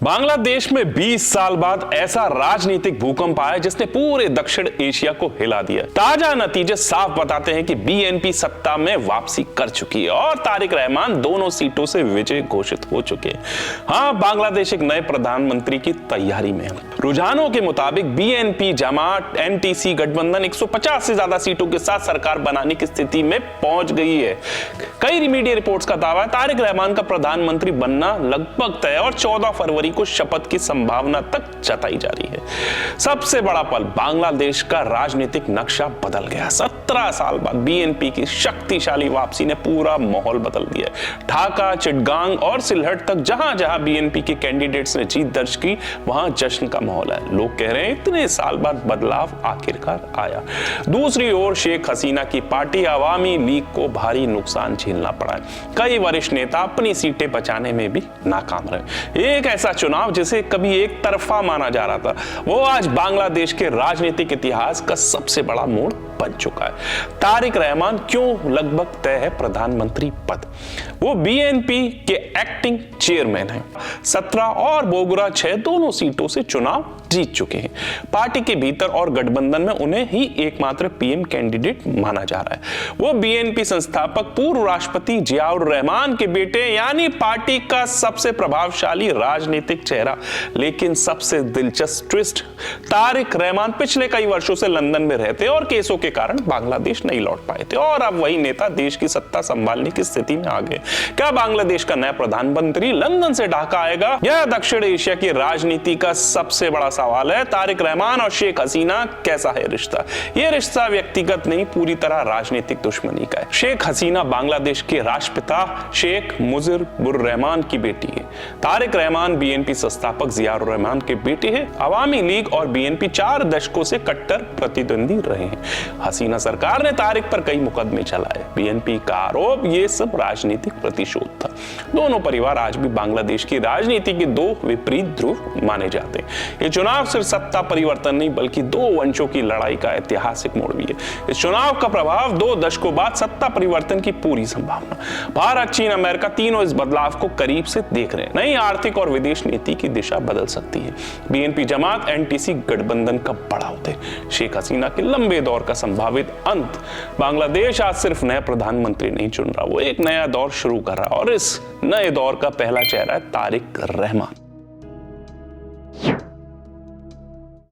बांग्लादेश में 20 साल बाद ऐसा राजनीतिक भूकंप आया जिसने पूरे दक्षिण एशिया को हिला दिया। ताजा नतीजे साफ बताते हैं कि बीएनपी सत्ता में वापसी कर चुकी है और तारिक रहमान दोनों सीटों से विजय घोषित हो चुके हैं। हाँ, बांग्लादेश एक नए प्रधानमंत्री की तैयारी में है। रुझानों के मुताबिक बीएनपी जमात एनटीसी गठबंधन 150 से ज्यादा सीटों के साथ सरकार बनाने की स्थिति में पहुंच गई है। कई मीडिया रिपोर्ट्स का दावा है तारिक रहमान का प्रधानमंत्री बनना लगभग तय और 14 फरवरी को शपथ की संभावना तक जताई जा रही है। सबसे बड़ा पल, बांग्लादेश का राजनीतिक नक्शा बदल गया। 17 साल बाद बीएनपी की शक्तिशाली वापसी ने पूरा माहौल बदल दिया। ढाका, चिटगांग और सिलहट तक जहां जहां बीएनपी के कैंडिडेट्स ने जीत दर्ज की, वहां जश्न का माहौल है। लोग कह रहे हैं इतने साल बाद बदलाव आखिरकार आया। दूसरी ओर शेख हसीना की पार्टी अवामी लीग को भारी नुकसान झेलना पड़ा है। कई वरिष्ठ नेता अपनी सीटें बचाने में भी नाकाम रहे। एक ऐसा चुनाव जिसे कभी एक तरफा माना जा रहा था, वो आज बांग्लादेश के राजनीतिक इतिहास का सबसे बड़ा मोड़ बन चुका है। तारिक रहमान क्यों लगभग तय है प्रधानमंत्री पद? वो बीएनपी के एक्टिंग चेयरमैन हैं। 17 और बोगुरा 6 दोनों सीटों से चुनाव जीत चुके हैं। पार्टी के भीतर और गठबंधन में उन्हें ही एकमात्र पीएम कैंडिडेट माना जा रहा है। वो बीएनपी संस्थापक पूर्व राष्ट्रपति जियाउर रहमान के बेटे, यानी पार्टी का सबसे प्रभावशाली राजनीतिक चेहरा। लेकिन सबसे दिलचस्प ट्विस्ट, तारिक रहमान पिछले कई वर्षों से लंदन में रहते और केसों के कारण बांग्लादेश नहीं लौट पाए थे और अब वही नेता देश की सत्ता संभालने की स्थिति में आ गए। क्या बांग्लादेश का नया प्रधानमंत्री लंदन से ढाका आएगा? यह दक्षिण एशिया की राजनीति का सबसे बड़ा सवाल है। तारिक रहमान और शेख हसीना कैसा है रिश्ता? यह रिश्ता व्यक्तिगत नहीं, पूरी तरह राजनीतिक दुश्मनी का है। शेख हसीना बांग्लादेश के राष्ट्रपिता शेख मुजीबुर रहमान की बेटी है। तारिक रहमान बीएनपी संस्थापक जियाउर रहमान के बेटे हैं। अवामी लीग और बीएनपी 4 दशकों से कट्टर प्रतिद्वंदी रहे हैं। हसीना सरकार ने तारिक पर कई मुकदमे चलाए। बीएनपी का आरोप ये सब राजनीतिक प्रतिशोध था। दोनों परिवार आज भी बांग्लादेश की राजनीति के दो विपरीत ध्रुव माने जाते हैं। ये चुनाव सिर्फ सत्ता परिवर्तन नहीं बल्कि दो वंशों की लड़ाई का ऐतिहासिक मोड़ भी है। इस चुनाव का प्रभाव 2 दशकों बाद सत्ता परिवर्तन की पूरी संभावना। भारत, चीन, अमेरिका तीनों इस बदलाव को करीब से देख रहे हैं। नई आर्थिक और विदेश नीति की दिशा बदल सकती है। बीएनपी जमात एनटीसी गठबंधन का बड़ा उदय, शेख हसीना के लंबे दौर का संभावित अंत। बांग्लादेश आज सिर्फ नया प्रधानमंत्री नहीं चुन रहा, वो एक नया दौर शुरू कर रहा है और इस नए दौर का पहला चेहरा है तारिक रहमान।